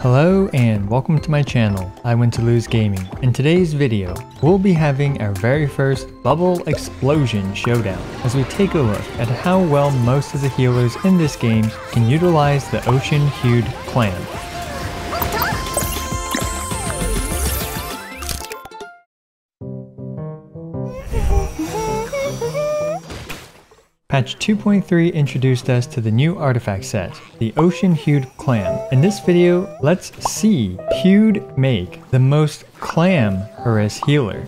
Hello and welcome to my channel, I Win to Lose Gaming. In today's video, we'll be having our very first Bubble Explosion Showdown as we take a look at how well most of the healers in this game can utilize the Ocean Hued Clam. Patch 2.3 introduced us to the new artifact set, the Ocean Hued Clam. In this video, let's see Hued make the most clam harass healer.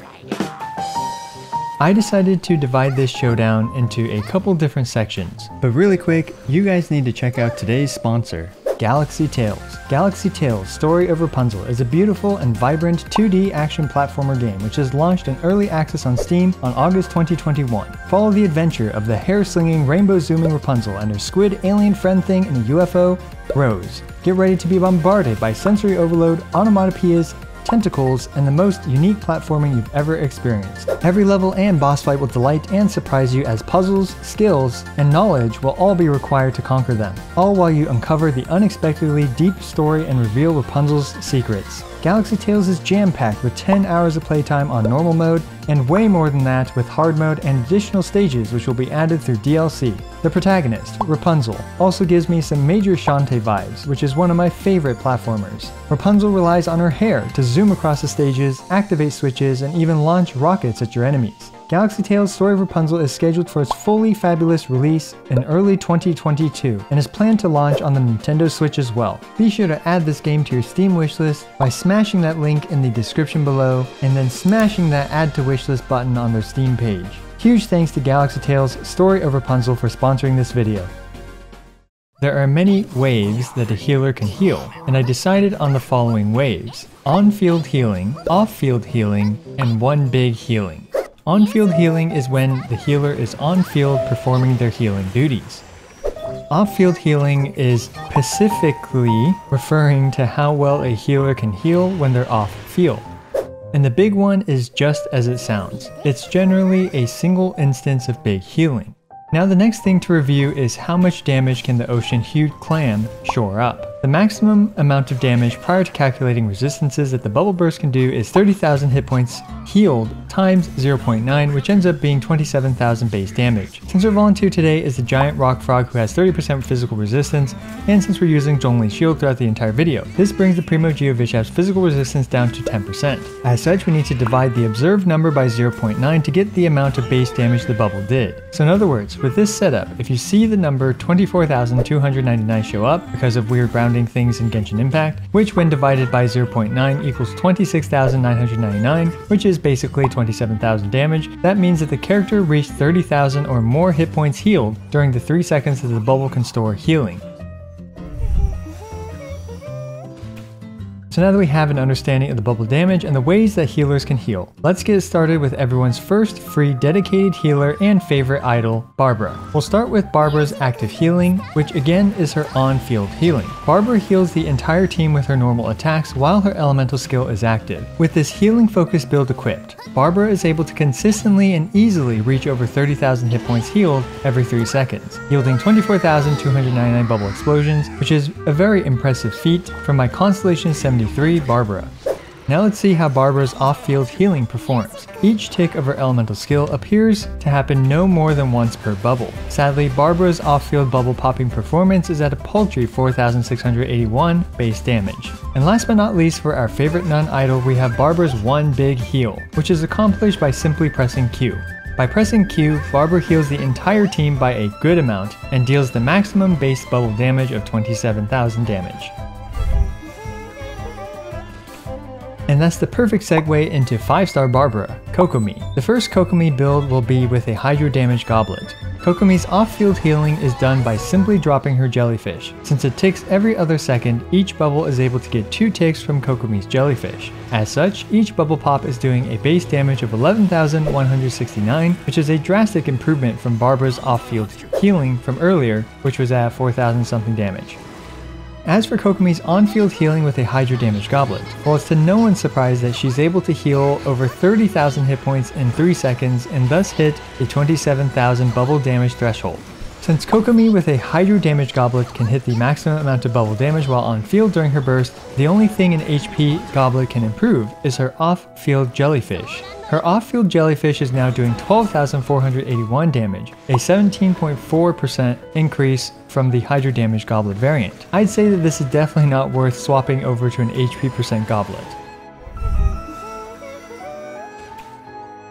I decided to divide this showdown into a couple different sections, but really quick, you guys need to check out today's sponsor, Galaxy Tales. Galaxy Tales Story of Rapunzel is a beautiful and vibrant 2D action platformer game which is launched in early access on Steam on August 2021. Follow the adventure of the hair-slinging, rainbow-zooming Rapunzel and her squid alien friend thing in a UFO, Rose. Get ready to be bombarded by sensory overload, onomatopoeias, tentacles, and the most unique platforming you've ever experienced. Every level and boss fight will delight and surprise you as puzzles, skills, and knowledge will all be required to conquer them, all while you uncover the unexpectedly deep story and reveal Rapunzel's secrets. Galaxy Tales is jam-packed with 10 hours of playtime on normal mode, and way more than that with hard mode and additional stages which will be added through DLC. The protagonist, Rapunzel, also gives me some major Shantae vibes, which is one of my favorite platformers. Rapunzel relies on her hair to zoom across the stages, activate switches, and even launch rockets at your enemies. Galaxy Tales Story of Rapunzel is scheduled for its fully fabulous release in early 2022 and is planned to launch on the Nintendo Switch as well. Be sure to add this game to your Steam wishlist by smashing that link in the description below and then smashing that Add to Wishlist button on their Steam page. Huge thanks to Galaxy Tales Story of Rapunzel for sponsoring this video. There are many waves that a healer can heal, and I decided on the following waves: on-field healing, off-field healing, and one big healing. On-field healing is when the healer is on-field performing their healing duties. Off-field healing is specifically referring to how well a healer can heal when they're off-field. And the big one is just as it sounds. It's generally a single instance of big healing. Now the next thing to review is how much damage can the Ocean Hued Clam shore up. The maximum amount of damage prior to calculating resistances that the bubble burst can do is 30,000 hit points healed times 0.9, which ends up being 27,000 base damage. Since our volunteer today is the giant rock frog who has 30% physical resistance, and since we're using Zhongli's shield throughout the entire video, this brings the Primo Geovishap's physical resistance down to 10%. As such, we need to divide the observed number by 0.9 to get the amount of base damage the bubble did. So in other words, with this setup, if you see the number 24,299 show up because of weird rounding things in Genshin Impact, which when divided by 0.9 equals 26,999, which is basically 27,000 damage, that means that the character reached 30,000 or more hit points healed during the 3 seconds that the bubble can store healing. So now that we have an understanding of the bubble damage and the ways that healers can heal, let's get started with everyone's first free dedicated healer and favorite idol, Barbara. We'll start with Barbara's active healing, which again is her on-field healing. Barbara heals the entire team with her normal attacks while her elemental skill is active. With this healing focused build equipped, Barbara is able to consistently and easily reach over 30,000 hit points healed every 3 seconds, yielding 24,299 bubble explosions, which is a very impressive feat from my Constellation 73 Barbara. Now let's see how Barbara's off-field healing performs. Each tick of her elemental skill appears to happen no more than once per bubble. Sadly, Barbara's off-field bubble popping performance is at a paltry 4,681 base damage. And last but not least, for our favorite nun idol, we have Barbara's one big heal, which is accomplished by simply pressing Q. By pressing Q, Barbara heals the entire team by a good amount and deals the maximum base bubble damage of 27,000 damage. And that's the perfect segue into 5-star Barbara, Kokomi. The first Kokomi build will be with a Hydro Damage Goblet. Kokomi's off-field healing is done by simply dropping her jellyfish. Since it ticks every other second, each bubble is able to get 2 ticks from Kokomi's jellyfish. As such, each bubble pop is doing a base damage of 11,169, which is a drastic improvement from Barbara's off-field healing from earlier, which was at 4,000 something damage. As for Kokomi's on-field healing with a Hydro Damage Goblet, well, it's to no one's surprise that she's able to heal over 30,000 hit points in 3 seconds and thus hit a 27,000 bubble damage threshold. Since Kokomi with a Hydro Damage Goblet can hit the maximum amount of bubble damage while on field during her burst, the only thing an HP Goblet can improve is her off-field Jellyfish. Her off-field Jellyfish is now doing 12,481 damage, a 17.4% increase from the Hydro Damage Goblet variant. I'd say that this is definitely not worth swapping over to an HP percent Goblet.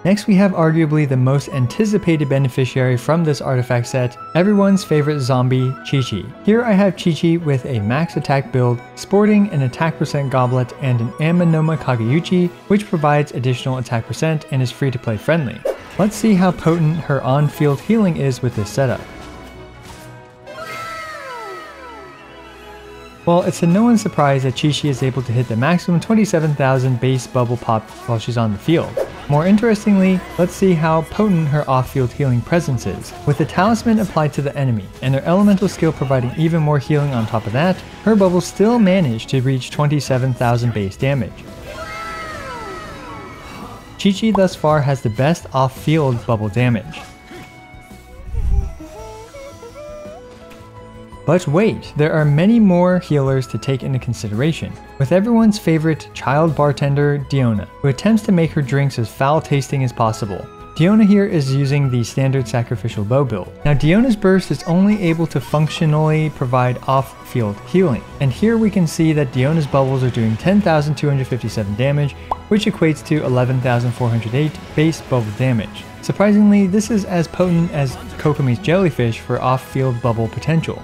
Next we have arguably the most anticipated beneficiary from this artifact set, everyone's favorite zombie, Chi-Chi. Here I have Chi-Chi with a max attack build, sporting an attack percent Goblet and an Amanoma Kageyuchi, which provides additional attack percent and is free to play friendly. Let's see how potent her on-field healing is with this setup. Well, it's to no one's surprise that Chi-Chi is able to hit the maximum 27,000 base bubble pop while she's on the field. More interestingly, let's see how potent her off-field healing presence is. With the talisman applied to the enemy, and their elemental skill providing even more healing on top of that, her bubbles still manage to reach 27,000 base damage. Chi-Chi thus far has the best off-field bubble damage. But wait, there are many more healers to take into consideration, with everyone's favorite child bartender, Diona, who attempts to make her drinks as foul-tasting as possible. Diona here is using the standard sacrificial bow build. Now Diona's burst is only able to functionally provide off-field healing, and here we can see that Diona's bubbles are doing 10,257 damage, which equates to 11,408 base bubble damage. Surprisingly, this is as potent as Kokomi's Jellyfish for off-field bubble potential.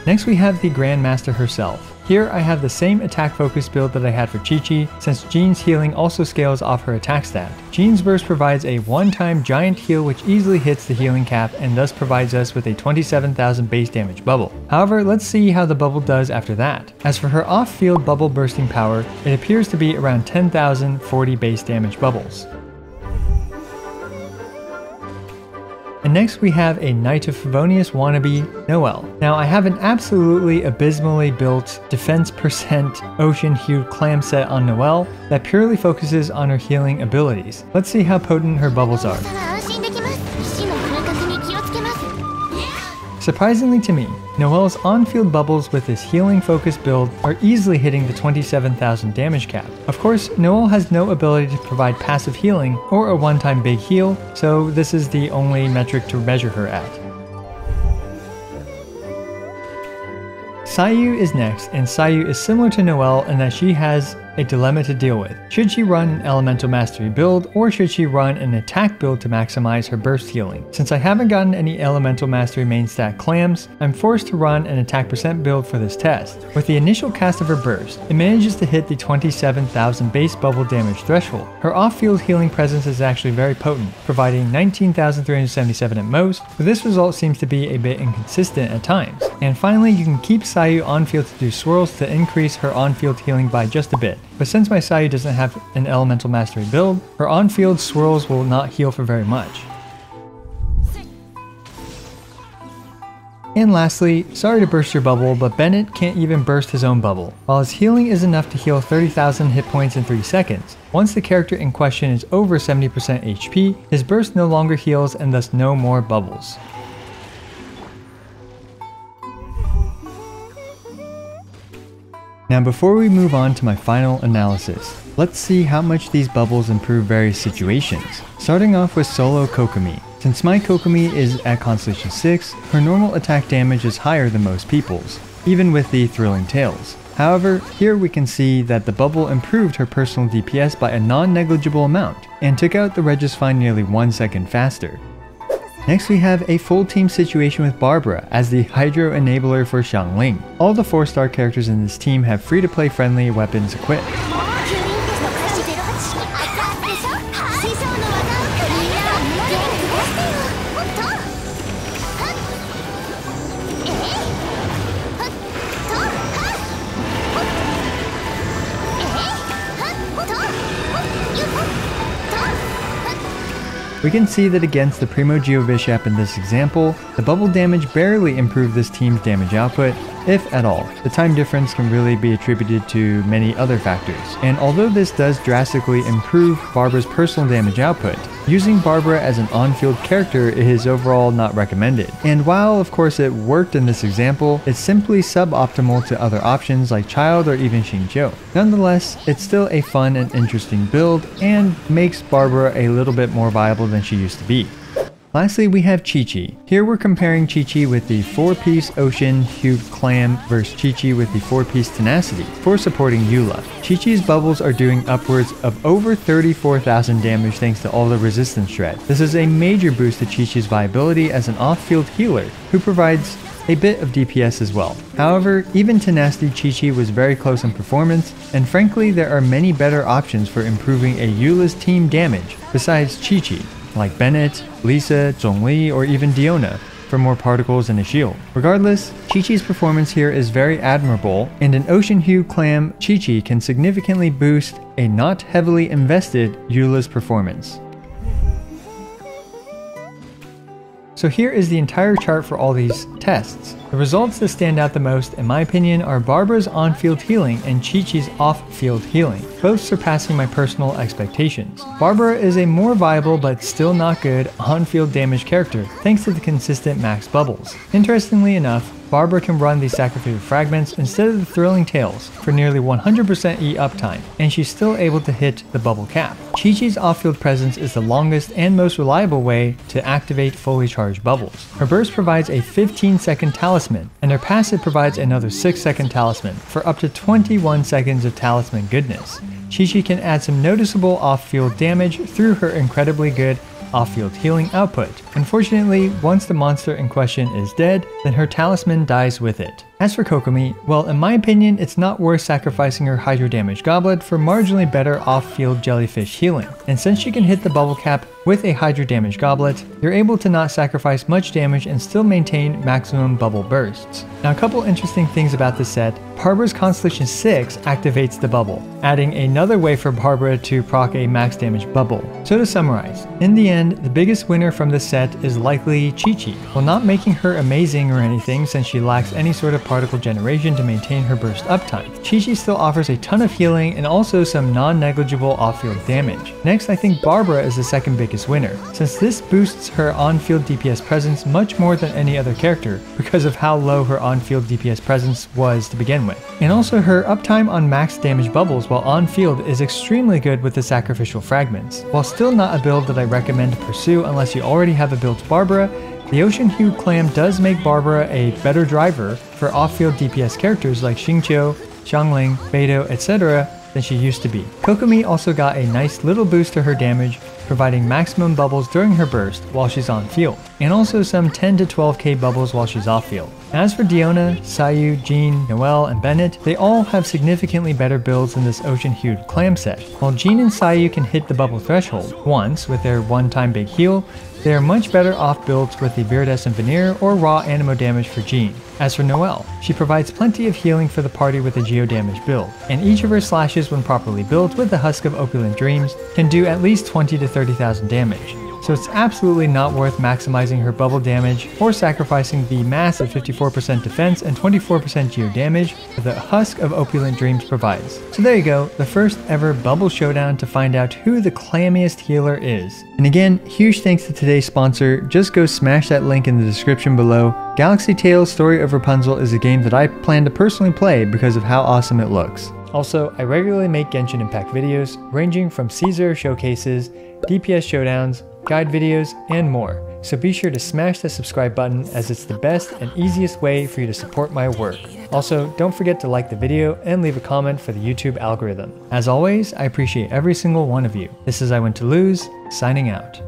Next we have the Grandmaster herself. Here I have the same attack focus build that I had for Chi-Chi, since Jean's healing also scales off her attack stat. Jean's burst provides a one-time giant heal which easily hits the healing cap and thus provides us with a 27,000 base damage bubble. However, let's see how the bubble does after that. As for her off-field bubble bursting power, it appears to be around 10,040 base damage bubbles. And next we have a Knight of Favonius wannabe, Noelle. Now I have an absolutely abysmally built defense percent Ocean Hued Clam set on Noelle that purely focuses on her healing abilities. Let's see how potent her bubbles are. Surprisingly to me, Noelle's on-field bubbles with this healing focused build are easily hitting the 27,000 damage cap. Of course, Noelle has no ability to provide passive healing or a one-time big heal, so this is the only metric to measure her at. Sayu is next, and Sayu is similar to Noelle in that she has a dilemma to deal with. Should she run an Elemental Mastery build, or should she run an attack build to maximize her burst healing? Since I haven't gotten any Elemental Mastery main stat clams, I'm forced to run an attack percent build for this test. With the initial cast of her burst, it manages to hit the 27,000 base bubble damage threshold. Her off-field healing presence is actually very potent, providing 19,377 at most, but this result seems to be a bit inconsistent at times. And finally, you can keep Sayu on field to do swirls to increase her on-field healing by just a bit. But since my Sayu doesn't have an Elemental Mastery build, her on-field swirls will not heal for very much. And lastly, sorry to burst your bubble, but Bennett can't even burst his own bubble. While his healing is enough to heal 30,000 hit points in 3 seconds, once the character in question is over 70% HP, his burst no longer heals and thus no more bubbles. Now before we move on to my final analysis, let's see how much these bubbles improve various situations. Starting off with solo Kokomi. Since my Kokomi is at Constellation 6, her normal attack damage is higher than most people's, even with the Thrilling Tales. However, here we can see that the bubble improved her personal DPS by a non-negligible amount, and took out the Regisfine nearly 1 second faster. Next we have a full team situation with Barbara as the Hydro Enabler for Xiangling. All the 4-star characters in this team have free-to-play friendly weapons equipped. We can see that against the Primo Geo Bishop in this example, the bubble damage barely improved this team's damage output, if at all. The time difference can really be attributed to many other factors. And although this does drastically improve Barbara's personal damage output, using Barbara as an on-field character is overall not recommended. And while of course it worked in this example, it's simply suboptimal to other options like Child or even Xingqiu. Nonetheless, it's still a fun and interesting build and makes Barbara a little bit more viable than she used to be. Lastly, we have Qiqi. Here we're comparing Qiqi with the 4-piece Ocean Hued Clam versus Qiqi with the 4-piece Tenacity for supporting Eula. Qiqi's bubbles are doing upwards of over 34,000 damage thanks to all the resistance shred. This is a major boost to Qiqi's viability as an off-field healer who provides a bit of DPS as well. However, even Tenacity Qiqi was very close in performance, and frankly there are many better options for improving a Eula's team damage besides Qiqi, like Bennett, Lisa, Zhongli, or even Diona, for more particles and a shield. Regardless, Qiqi's performance here is very admirable, and an Ocean Hued Clam Qiqi can significantly boost a not heavily invested Eula's performance. So here is the entire chart for all these tests. The results that stand out the most, in my opinion, are Barbara's on-field healing and Qiqi's off-field healing, both surpassing my personal expectations. Barbara is a more viable but still not good on-field damage character thanks to the consistent max bubbles. Interestingly enough, Barbara can run these sacrificial fragments instead of the thrilling tails for nearly 100% E uptime, and she's still able to hit the bubble cap. Qiqi's off-field presence is the longest and most reliable way to activate fully charged bubbles. Her burst provides a 15-second talisman, and her passive provides another 6-second talisman for up to 21 seconds of talisman goodness. Qiqi can add some noticeable off-field damage through her incredibly good off-field healing output. Unfortunately, once the monster in question is dead, then her talisman dies with it. As for Kokomi, well, in my opinion, it's not worth sacrificing her Hydro Damage Goblet for marginally better off-field jellyfish healing. And since she can hit the bubble cap with a Hydro Damage Goblet, you're able to not sacrifice much damage and still maintain maximum bubble bursts. Now, a couple interesting things about this set. Barbara's Constellation 6 activates the bubble, adding another way for Barbara to proc a max damage bubble. So to summarize, in the end, the biggest winner from this set is likely Qiqi. While not making her amazing or anything since she lacks any sort of particle generation to maintain her burst uptime, Qiqi still offers a ton of healing and also some non-negligible off-field damage. Next, I think Barbara is the second biggest winner, since this boosts her on-field DPS presence much more than any other character because of how low her on-field DPS presence was to begin with. And also her uptime on max damage bubbles while on-field is extremely good with the sacrificial fragments. While still not a build that I recommend to pursue unless you already have a built Barbara, the Ocean Hued Clam does make Barbara a better driver for off-field DPS characters like Xingqiu, Xiangling, Beidou, etc. than she used to be. Kokomi also got a nice little boost to her damage, providing maximum bubbles during her burst while she's on field, and also some 10 to 12k bubbles while she's off field. As for Diona, Sayu, Jean, Noelle, and Bennett, they all have significantly better builds in this Ocean Hued Clam set. While Jean and Sayu can hit the bubble threshold once with their one-time big heal, they are much better off builds with the Viridescent Veneer or raw Animo damage for Jean. As for Noelle, she provides plenty of healing for the party with a Geo damage build, and each of her slashes when properly built with the Husk of Opulent Dreams can do at least 20 to 30,000 damage. So it's absolutely not worth maximizing her bubble damage or sacrificing the massive 54% defense and 24% geo damage that the Husk of Opulent Dreams provides. So there you go, the first ever bubble showdown to find out who the clammiest healer is. And again, huge thanks to today's sponsor. Just go smash that link in the description below. Galaxy Tales Story of Rapunzel is a game that I plan to personally play because of how awesome it looks. Also, I regularly make Genshin Impact videos ranging from Caesar showcases, DPS showdowns, guide videos, and more. So be sure to smash the subscribe button as it's the best and easiest way for you to support my work. Also, don't forget to like the video and leave a comment for the YouTube algorithm. As always, I appreciate every single one of you. This is I Went to Lose, signing out.